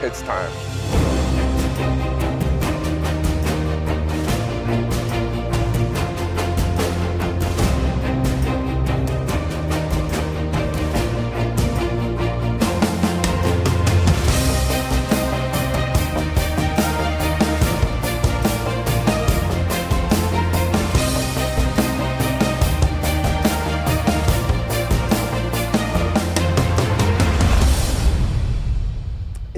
It's time.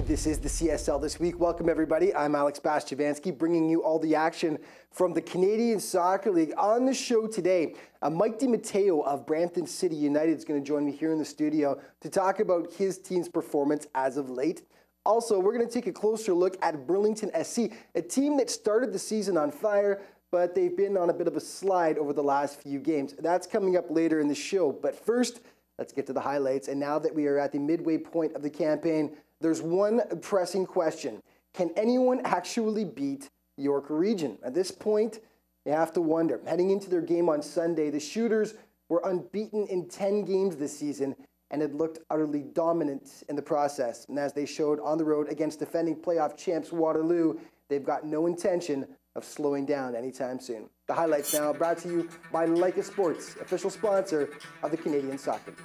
This is the CSL This Week. Welcome, everybody. I'm Alex Bastiavansky, bringing you all the action from the Canadian Soccer League. On the show today, Mike DiMatteo of Brampton City United is going to join me here in the studio to talk about his team's performance as of late. Also, we're going to take a closer look at Burlington SC, a team that started the season on fire, but they've been on a bit of a slide over the last few games. That's coming up later in the show. But first, let's get to the highlights. And now that we are at the midway point of the campaign, there's one pressing question. Can anyone actually beat York Region? At this point, you have to wonder. Heading into their game on Sunday, the Shooters were unbeaten in 10 games this season and had looked utterly dominant in the process. And as they showed on the road against defending playoff champs Waterloo, they've got no intention of slowing down anytime soon. The highlights now brought to you by Leica Sports, official sponsor of the Canadian Soccer League.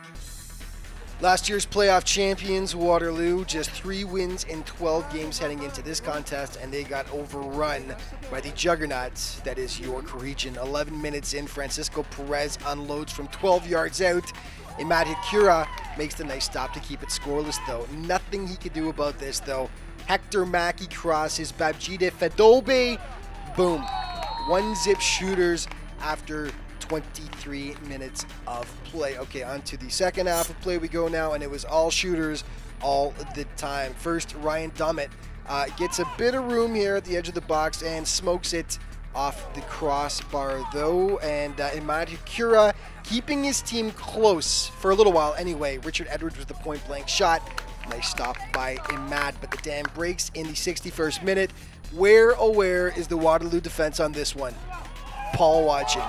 Last year's playoff champions, Waterloo, just 3 wins in 12 games heading into this contest, and they got overrun by the juggernauts that is York Region. 11 minutes in, Francisco Perez unloads from 12 yards out. DiMatteo makes the nice stop to keep it scoreless, though. Nothing he could do about this, though. Hector Mackey crosses, Babjide Fedobe, boom. 1-zip Shooters after 23 minutes of play. Okay, on to the second half of play we go now, and it was all Shooters all the time. First, Ryan Dummett gets a bit of room here at the edge of the box and smokes it off the crossbar, though. And DiMatteo keeping his team close for a little while anyway. Richard Edwards with the point-blank shot. Nice stop by Imad, but the dam breaks in the 61st minute. Where, oh where, is the Waterloo defense on this one? Paul watching.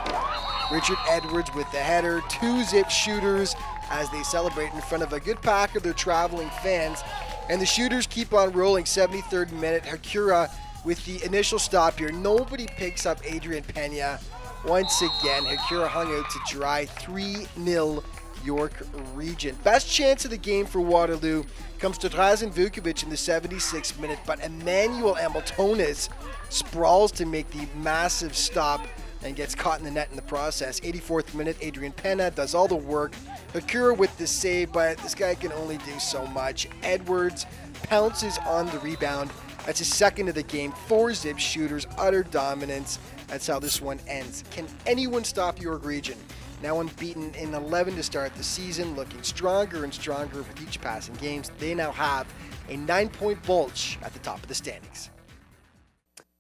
Richard Edwards with the header, 2-zip Shooters as they celebrate in front of a good pack of their traveling fans. And the Shooters keep on rolling, 73rd minute. Hecura with the initial stop here. Nobody picks up Adrian Pena. Once again, Hecura hung out to dry, 3-0 York Region. Best chance of the game for Waterloo comes to Drazen Vukovic in the 76th minute, but Emmanuel Hamiltonis sprawls to make the massive stop and gets caught in the net in the process. 84th minute, Adrian Pena does all the work. Hecura with the save, but this guy can only do so much. Edwards pounces on the rebound. That's his second of the game. 4-zip Shooters, utter dominance. That's how this one ends. Can anyone stop York Region? Now unbeaten in 11 to start the season, looking stronger and stronger with each passing games. They now have a 9-point bulge at the top of the standings.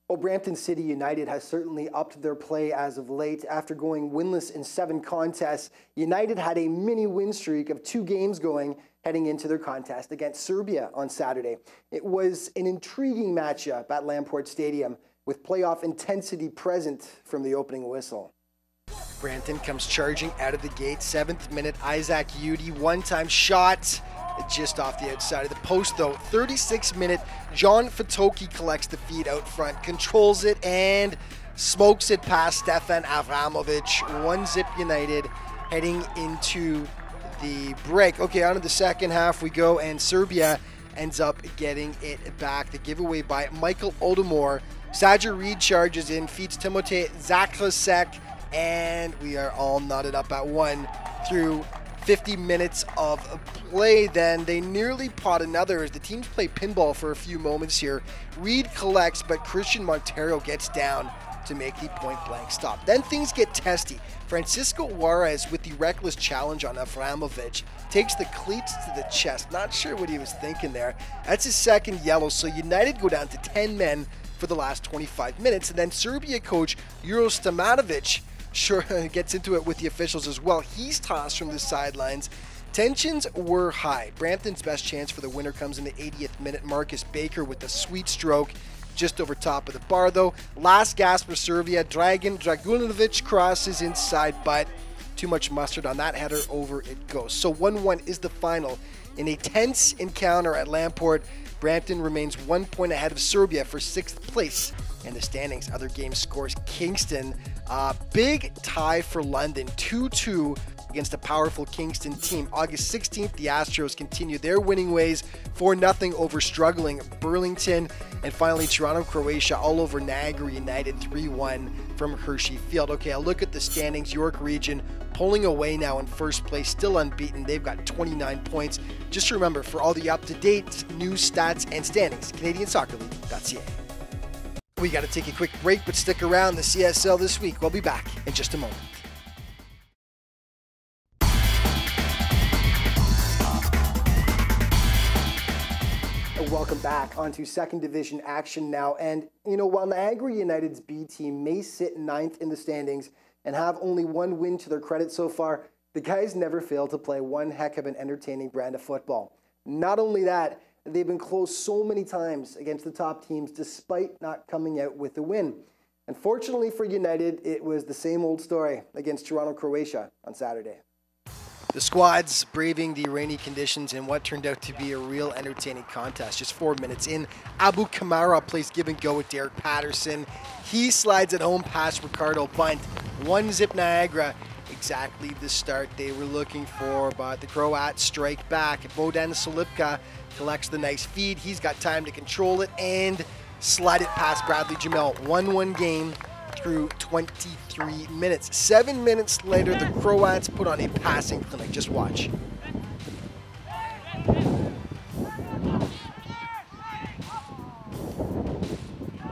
Well, Brampton City United has certainly upped their play as of late. After going winless in 7 contests, United had a mini win streak of 2 games going heading into their contest against Serbia on Saturday. It was an intriguing matchup at Lamport Stadium with playoff intensity present from the opening whistle. Brampton comes charging out of the gate. 7th minute, Isaac Udy, one-time shot just off the outside of the post, though. 36th minute, John Fatoki collects the feed out front, controls it, and smokes it past Stefan Avramovic. 1-zip United heading into the break. Okay, on to the second half we go, and Serbia ends up getting it back. The giveaway by Michael Odemore. Sajer Reed charges in, feeds Timote Zakrasek, and we are all knotted up at 1 through 50 minutes of play. Then they nearly pot another as the teams play pinball for a few moments here. Reed collects, but Christian Montero gets down to make the point-blank stop. Then things get testy. Francisco Juarez with the reckless challenge on Avramovic takes the cleats to the chest. Not sure what he was thinking there. That's his second yellow, so United go down to 10 men for the last 25 minutes. And then Serbia coach Juro Stamatovic sure gets into it with the officials as well. He's tossed from the sidelines. Tensions were high. Brampton's best chance for the winner comes in the 80th minute. Marcus Baker with a sweet stroke just over top of the bar, though. Last gasp for Serbia. Dragunovic crosses inside, but too much mustard on that header, over it goes. So 1-1 is the final. In a tense encounter at Lamport, Brampton remains 1 point ahead of Serbia for 6th place in the standings. Other game scores: Kingston, big tie for London, 2-2 against a powerful Kingston team. August 16th, the Astros continue their winning ways, 4-0 over struggling Burlington. And finally, Toronto, Croatia all over Niagara United, 3-1 from Hershey Field. Okay, I'll look at the standings. York Region pulling away now in first place, still unbeaten. They've got 29 points. Just remember, for all the up-to-date news, stats, and standings, CanadianSoccerLeague.ca. We got to take a quick break, but stick around. The CSL this week. We'll be back in just a moment. Welcome back onto second division action now. And, you know, while Niagara United's B team may sit 9th in the standings and have only 1 win to their credit so far, the guys never fail to play one heck of an entertaining brand of football. Not only that, they've been close so many times against the top teams despite not coming out with a win. Unfortunately for United, it was the same old story against Toronto, Croatia on Saturday. The squads braving the rainy conditions in what turned out to be a real entertaining contest. Just 4 minutes in, Abu Kamara plays give and go with Derek Patterson. He slides it home past Ricardo Bunt. 1-0 Niagara. Exactly the start they were looking for, but the Croats strike back. Bodan Solipka collects the nice feed. He's got time to control it and slide it past Bradley Jamel. 1-1 game through 23 minutes. 7 minutes later, the Croats put on a passing clinic. Just watch.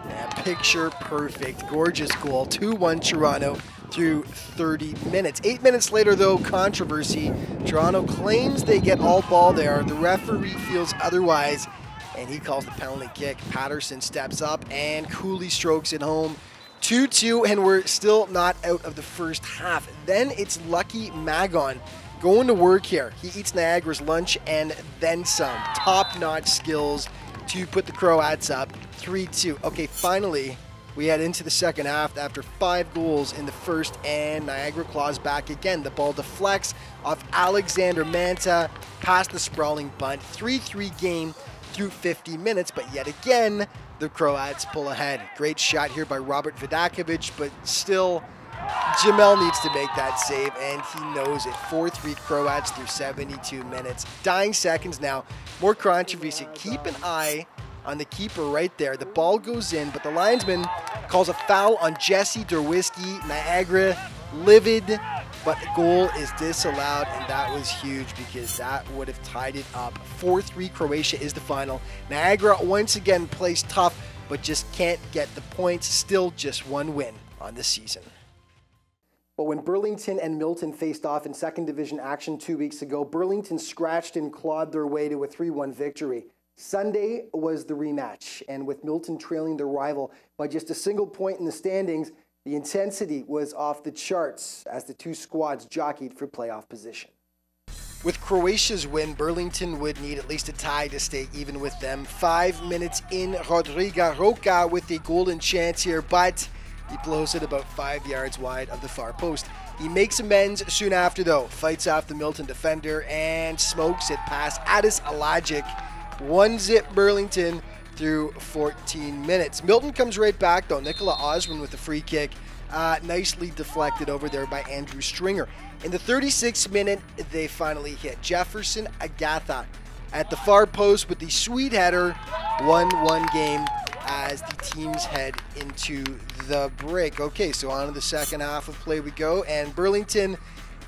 Yeah, picture perfect. Gorgeous goal. 2-1 Toronto through 30 minutes. 8 minutes later, though, controversy. Toronto claims they get all ball there. The referee feels otherwise, and he calls the penalty kick. Patterson steps up and coolly strokes it home. 2-2, and we're still not out of the first half. Then it's Lucky Magon going to work here. He eats Niagara's lunch and then some. Top-notch skills to put the Croats up 3-2. Okay, finally, we head into the second half after 5 goals in the first, and Niagara claws back again. The ball deflects off Alexander Manta past the sprawling Bunt. 3-3 game through 50 minutes, but yet again, the Croats pull ahead. Great shot here by Robert Vidakovic, but still, Jamel needs to make that save, and he knows it. 4-3 Croats through 72 minutes. Dying seconds now. More controversy. Keep an eye on the keeper right there. The ball goes in, but the linesman calls a foul on Jesse Derwiski. Niagara livid, but the goal is disallowed, and that was huge because that would have tied it up. 4-3 Croatia is the final. Niagara once again plays tough, but just can't get the points. Still just 1 win on the season. But when Burlington and Milton faced off in second division action 2 weeks ago, Burlington scratched and clawed their way to a 3-1 victory. Sunday was the rematch, and with Milton trailing their rival by just a single point in the standings, the intensity was off the charts as the two squads jockeyed for playoff position. With Croatia's win, Burlington would need at least a tie to stay even with them. 5 minutes in, Rodrigo Roca with a golden chance here, but he blows it about 5 yards wide of the far post. He makes amends soon after, though. Fights off the Milton defender and smokes it past Adis Alagic. 1-0 Burlington through 14 minutes. Milton comes right back, though. Nicola Osman with the free kick. Nicely deflected over there by Andrew Stringer. In the 36th minute, they finally hit Jefferson Agatha at the far post with the sweet header. 1-1 game as the teams head into the break. Okay, so on to the second half of play we go, and Burlington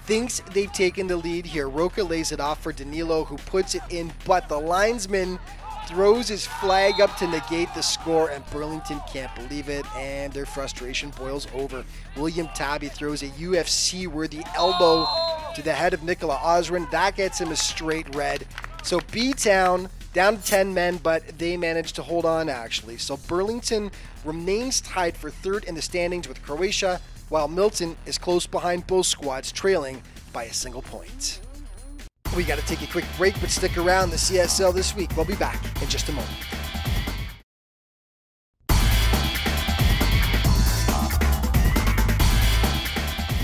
thinks they've taken the lead here. Roca lays it off for Danilo, who puts it in, but the linesman throws his flag up to negate the score, and Burlington can't believe it, and their frustration boils over. William Tabby throws a UFC-worthy elbow to the head of Nicola Osman. That gets him a straight red. So B-Town down to 10 men, but they managed to hold on, actually. So Burlington remains tied for third in the standings with Croatia, while Milton is close behind both squads, trailing by a single point. We got to take a quick break, but stick around. The CSL this week. We'll be back in just a moment.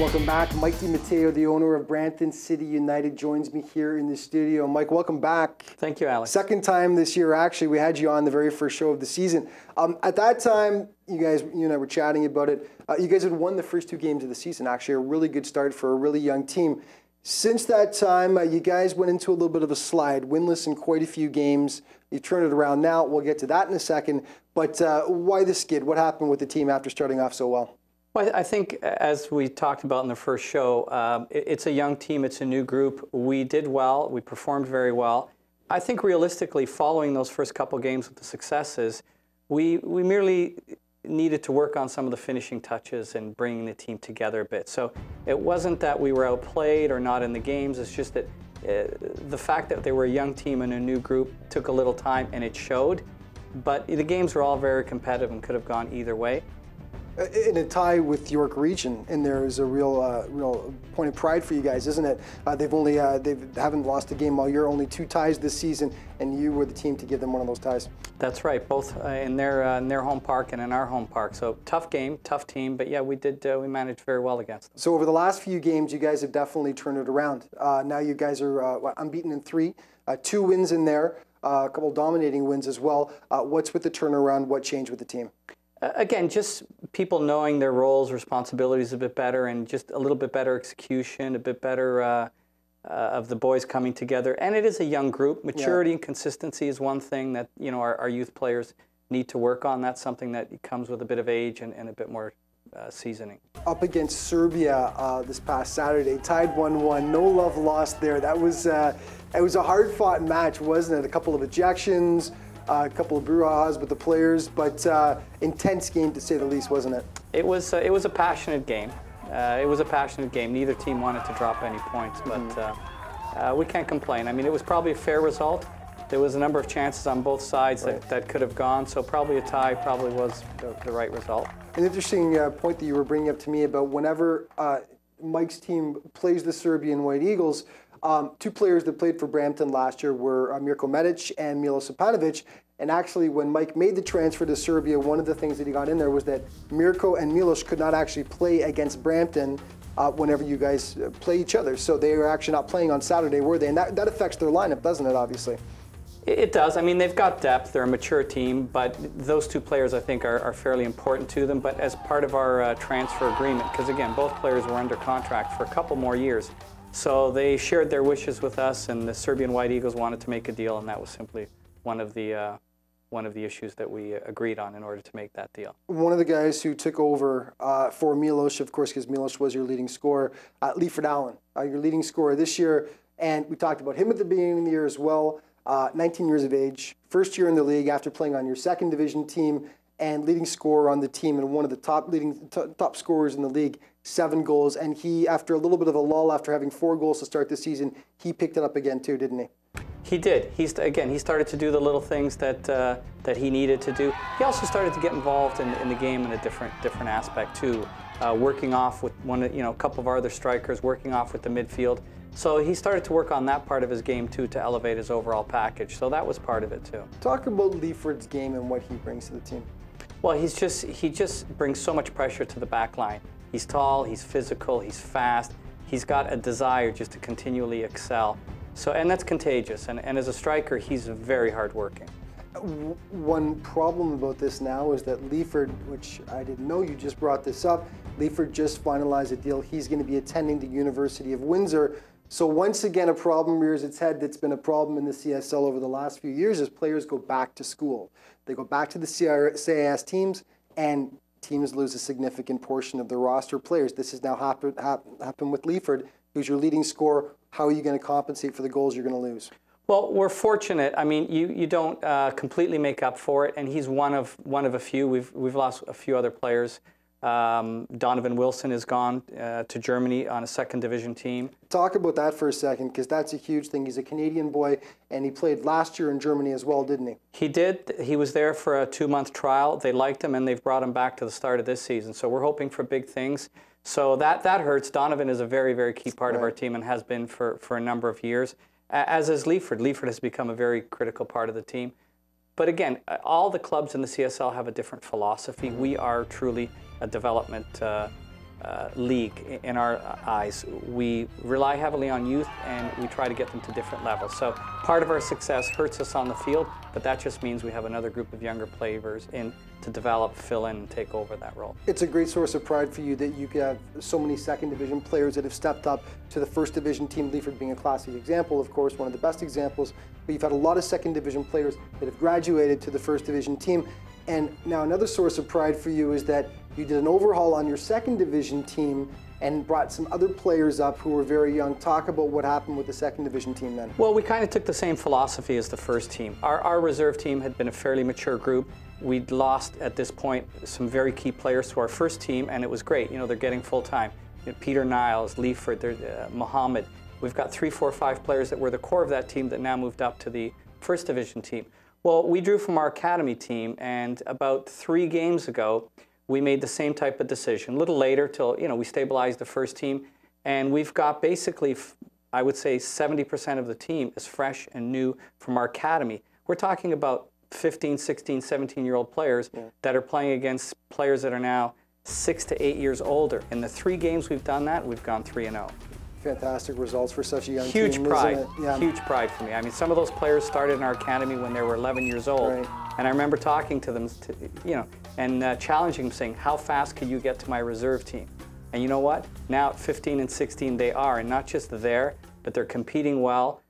Welcome back. Mike DiMatteo, the owner of Brampton City United, joins me here in the studio. Mike, welcome back. Thank you, Alex. Second time this year, actually. We had you on the very first show of the season. At that time, you and I were chatting about it. You guys had won the first 2 games of the season, actually. A really good start for a really young team. Since that time, you guys went into a little bit of a slide, winless in quite a few games. You turned it around now. We'll get to that in a second. But why the skid? What happened with the team after starting off so well? Well, I think, as we talked about in the first show, it's a young team. It's a new group. We did well. We performed very well. I think realistically, following those first couple games with the successes, we merely needed to work on some of the finishing touches and bringing the team together a bit. So it wasn't that we were outplayed or not in the games. It's just that the fact that they were a young team and a new group took a little time, and it showed. But the games were all very competitive and could have gone either way. In a tie with York Region, and there is a real point of pride for you guys, isn't it? They haven't lost a game all year, only 2 ties this season, and you were the team to give them one of those ties. That's right, both in their home park and in our home park. So tough game, tough team, but yeah, we managed very well against them. So over the last few games, you guys have definitely turned it around. Now you guys are unbeaten in 3, 2 wins in there, a couple dominating wins as well. What's with the turnaround? What changed with the team? Again, just people knowing their roles, responsibilities a bit better, and just a little bit better execution, a bit better of the boys coming together. And it is a young group. Maturity and consistency is one thing that our youth players need to work on. That's something that comes with a bit of age and a bit more seasoning. Up against Serbia this past Saturday, tied 1-1. No love lost there. That was it was a hard-fought match, wasn't it? A couple of ejections. A couple of brouhahas with the players, but intense game to say the least, wasn't it? It was a passionate game. It was a passionate game. Neither team wanted to drop any points, but we can't complain. I mean, it was probably a fair result. There was a number of chances on both sides that could have gone, so probably a tie probably was the right result. An interesting point that you were bringing up to me about whenever Mike's team plays the Serbian White Eagles, 2 players that played for Brampton last year were Mirko Medic and Milo Stepanovic. And actually, when Mike made the transfer to Serbia, one of the things that he got in there was that Mirko and Milos could not actually play against Brampton whenever you guys play each other. So they were actually not playing on Saturday, were they? And that affects their lineup, doesn't it, obviously? It does. I mean, they've got depth. They're a mature team, but those 2 players, I think, are fairly important to them. But as part of our transfer agreement, because, again, both players were under contract for a couple more years. So they shared their wishes with us, and the Serbian White Eagles wanted to make a deal, and that was simply one of the issues that we agreed on in order to make that deal. One of the guys who took over for Milos, of course, because Milos was your leading scorer, Leiford Allen, your leading scorer this year, and we talked about him at the beginning of the year as well. 19 years of age, first year in the league after playing on your 2nd division team, and leading scorer on the team and one of the top scorers in the league. 7 goals, and he, after a little bit of a lull, after having 4 goals to start the season, he picked it up again too, didn't he? He did. He started to do the little things that he needed to do. He also started to get involved in the game in a different aspect too, working off with a couple of our other strikers, working off with the midfield. So he started to work on that part of his game too to elevate his overall package. So that was part of it too. Talk about Leiford's game and what he brings to the team. Well, he just brings so much pressure to the back line. He's tall, he's physical, he's fast. He's got a desire just to continually excel. So, and that's contagious. And as a striker, he's very hardworking. One problem about this now is that Leiford, which I didn't know, you just brought this up, Leiford just finalized a deal. He's going to be attending the University of Windsor. So once again, a problem rears its head that's been a problem in the CSL over the last few years as players go back to school. They go back to the CIS teams, and teams lose a significant portion of their roster players. This has now happened with Leiford, who's your leading scorer. How are you going to compensate for the goals you're going to lose? Well, we're fortunate. I mean, you don't completely make up for it, and he's one of a few. We've lost a few other players. Donovan Wilson has gone to Germany on a 2nd division team. Talk about that for a second, because that's a huge thing. He's a Canadian boy, and he played last year in Germany as well, didn't he? He did. He was there for a 2-month trial. They liked him, and they've brought him back to the start of this season. So we're hoping for big things. So that hurts. Donovan is a very, very key part of our team and has been for a number of years, as is Leiford. Leiford has become a very critical part of the team. But again, all the clubs in the CSL have a different philosophy. We are truly a development league in our eyes. We rely heavily on youth, and we try to get them to different levels. So part of our success hurts us on the field, but that just means we have another group of younger players in to develop, fill in, and take over that role. It's a great source of pride for you that you could have so many second division players that have stepped up to the first division team, Leaford being a classic example, of course, one of the best examples. But you've had a lot of second division players that have graduated to the first division team. And now another source of pride for you is that you did an overhaul on your second division team and brought some other players up who were very young. Talk about what happened with the second division team then. Well, we kind of took the same philosophy as the first team. Our reserve team had been a fairly mature group. We'd lost at this point some very key players to our first team, and it was great. You know, they're getting full time. You know, Peter Niles, Leaford, Mohammed. We've got 3, 4, 5 players that were the core of that team that now moved up to the first division team. Well, we drew from our academy team, and about 3 games ago, we made the same type of decision. A little later, till we stabilized the first team, and we've got basically, I would say, 70% of the team is fresh and new from our academy. We're talking about 15, 16, 17-year-old players that are playing against players that are now 6 to 8 years older. In the 3 games we've done that, we've gone 3-0. Fantastic results for such a young team. Huge pride, huge pride for me. I mean, some of those players started in our academy when they were 11 years old, and I remember talking to them, and challenging them, saying, "How fast could you get to my reserve team?" And you know what? Now at 15 and 16, they are, and not just there, but they're competing well.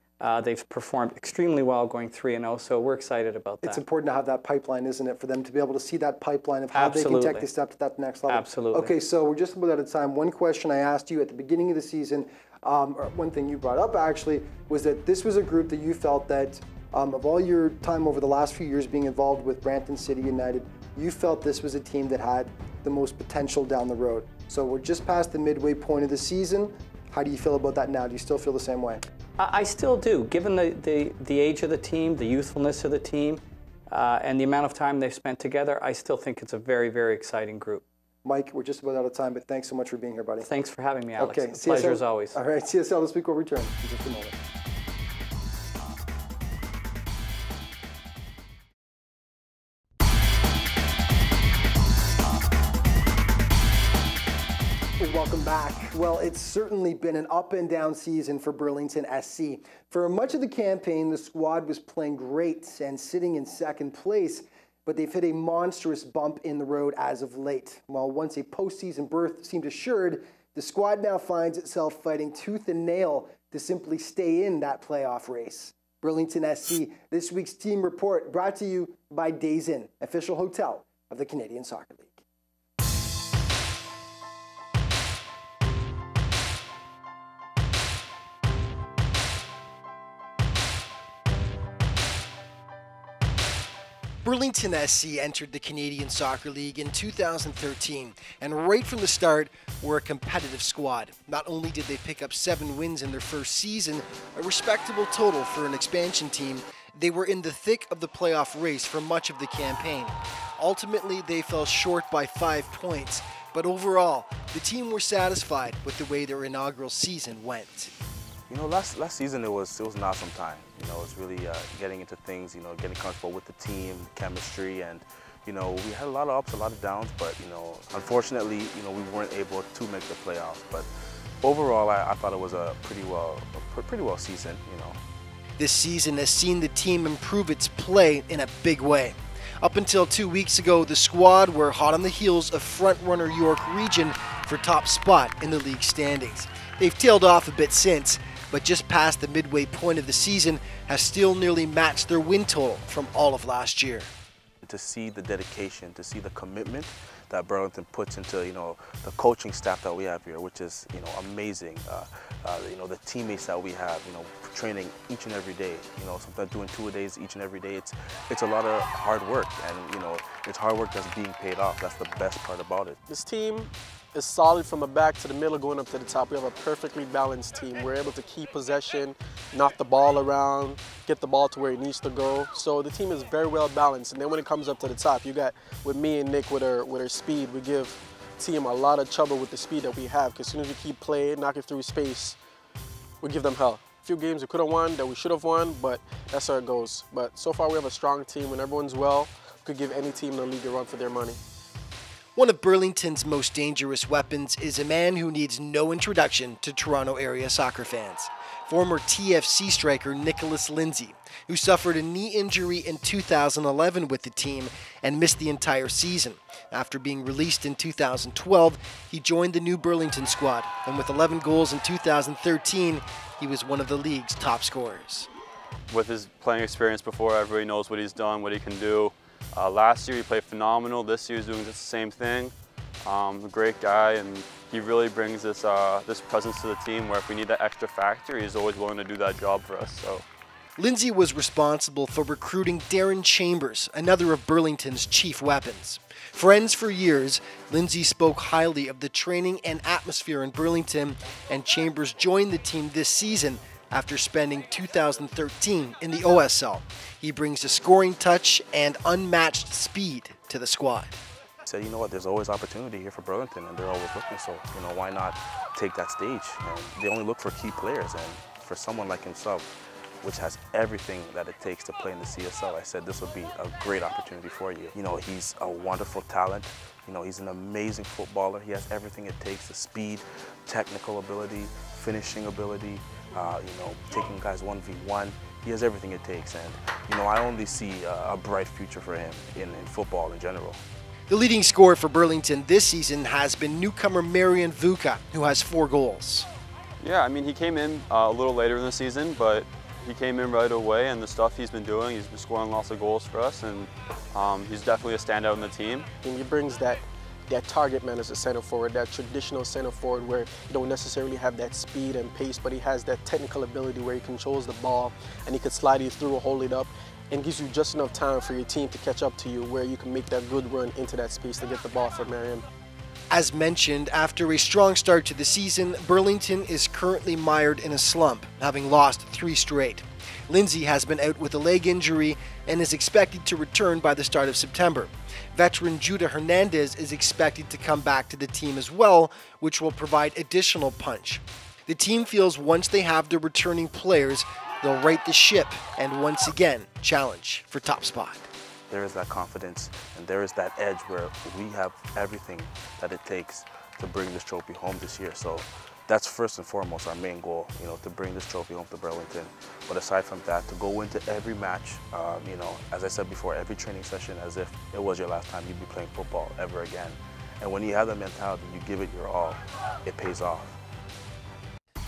They've performed extremely well, going 3-0. So we're excited about that. It's important to have that pipeline, isn't it, for them to be able to see that pipeline of how they can take the step to that next level. Absolutely. Okay, so we're just about out of time. One question I asked you at the beginning of the season, or one thing you brought up actually, was that this was a group that you felt that of all your time over the last few years being involved with Brampton City United, you felt this was a team that had the most potential down the road. So we're just past the midway point of the season. How do you feel about that now? Do you still feel the same way? I still do. Given the age of the team, the youthfulness of the team, and the amount of time they've spent together, I still think it's a very, very exciting group. Mike, we're just about out of time, but thanks so much for being here, buddy. Thanks for having me, Alex. Okay, Pleasure as always. All right, CSL This Week will return in just a moment. Welcome back. Well, it's certainly been an up and down season for Burlington SC. For much of the campaign, the squad was playing great and sitting in second place, but they've hit a monstrous bump in the road as of late. While once a postseason berth seemed assured, the squad now finds itself fighting tooth and nail to simply stay in that playoff race. Burlington SC, this week's team report brought to you by Days Inn, official hotel of the Canadian Soccer League. Burlington SC entered the Canadian Soccer League in 2013, and right from the start were a competitive squad. Not only did they pick up 7 wins in their first season, a respectable total for an expansion team, they were in the thick of the playoff race for much of the campaign. Ultimately, they fell short by 5 points, but overall, the team were satisfied with the way their inaugural season went. You know, last season it was an awesome time. You know, it was really getting into things, you know, getting comfortable with the team, chemistry, and, you know, we had a lot of ups, a lot of downs, but, you know, unfortunately, you know, we weren't able to make the playoffs. But overall, I thought it was a pretty well season, you know. This season has seen the team improve its play in a big way. Up until 2 weeks ago, the squad were hot on the heels of front-runner York Region for top spot in the league standings. They've tailed off a bit since, but just past the midway point of the season has still nearly matched their win total from all of last year. To see the dedication, to see the commitment that Burlington puts into, you know, the coaching staff that we have here, which is, you know, amazing. You know, the teammates that we have, you know, training each and every day, you know, sometimes doing 2-a-days each and every day. It's a lot of hard work, and, you know, it's hard work that's being paid off. That's the best part about it. This team is solid from the back to the middle, going up to the top. We have a perfectly balanced team. We're able to keep possession, knock the ball around, get the ball to where it needs to go. So the team is very well balanced. And then when it comes up to the top, you got with me and Nick with our speed, we give the team a lot of trouble with the speed that we have. Because as soon as we keep playing, knocking through space, we give them hell. A few games we could have won that we should have won, but that's how it goes. But so far we have a strong team. When everyone's well, we could give any team in the league a run for their money. One of Burlington's most dangerous weapons is a man who needs no introduction to Toronto area soccer fans. Former TFC striker Nicholas Lindsay, who suffered a knee injury in 2011 with the team and missed the entire season. After being released in 2012, he joined the new Burlington squad, and with 11 goals in 2013, he was one of the league's top scorers. With his playing experience before, everybody knows what he's done, what he can do. Last year he played phenomenal. This year he's doing just the same thing. A great guy, and he really brings this presence to the team where if we need that extra factor, he's always willing to do that job for us. So. Lindsay was responsible for recruiting Darren Chambers, another of Burlington's chief weapons. Friends for years, Lindsay spoke highly of the training and atmosphere in Burlington, and Chambers joined the team this season after spending 2013 in the OSL. He brings a scoring touch and unmatched speed to the squad. I said, you know what, there's always opportunity here for Burlington, and they're always looking, so, you know, why not take that stage? And they only look for key players, and for someone like himself, which has everything that it takes to play in the CSL, I said this would be a great opportunity for you. You know, he's a wonderful talent. You know, he's an amazing footballer. He has everything it takes, the speed, technical ability, finishing ability, you know, taking guys 1v1. He has everything it takes, and, you know, I only see a bright future for him in football in general. The leading scorer for Burlington this season has been newcomer Marian Vuka, who has 4 goals. Yeah, I mean, he came in a little later in the season, but he came in right away, and the stuff he's been doing, he's been scoring lots of goals for us, and he's definitely a standout in the team. And he brings that target man as a center forward, that traditional center forward where you don't necessarily have that speed and pace, but he has that technical ability where he controls the ball and he could slide you through or hold it up, and gives you just enough time for your team to catch up to you where you can make that good run into that space to get the ball for Marian. As mentioned, after a strong start to the season, Burlington is currently mired in a slump, having lost 3 straight. Lindsay has been out with a leg injury and is expected to return by the start of September. Veteran Judah Hernandez is expected to come back to the team as well, which will provide additional punch. The team feels once they have the returning players, they'll right the ship and once again challenge for top spot. There is that confidence and there is that edge where we have everything that it takes to bring this trophy home this year. So that's first and foremost our main goal, you know, to bring this trophy home to Burlington. But aside from that, to go into every match, you know, as I said before, every training session as if it was your last time you'd be playing football ever again. And when you have that mentality, you give it your all, it pays off.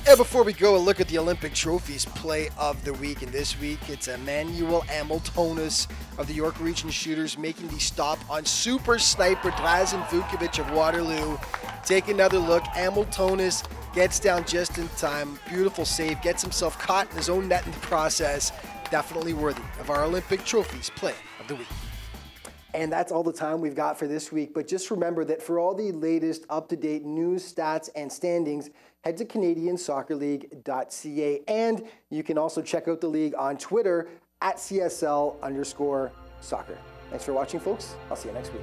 And before we go, a look at the Olympic trophies play of the week. And this week, it's Emmanuel Amiltonis of the York Region Shooters making the stop on super sniper Drazen Vukovic of Waterloo. Take another look. Amiltonis gets down just in time. Beautiful save. Gets himself caught in his own net in the process. Definitely worthy of our Olympic trophies play of the week. And that's all the time we've got for this week. But just remember that for all the latest up-to-date news, stats, and standings, head to CanadianSoccerLeague.ca. And you can also check out the league on Twitter at CSL_soccer. Thanks for watching, folks. I'll see you next week.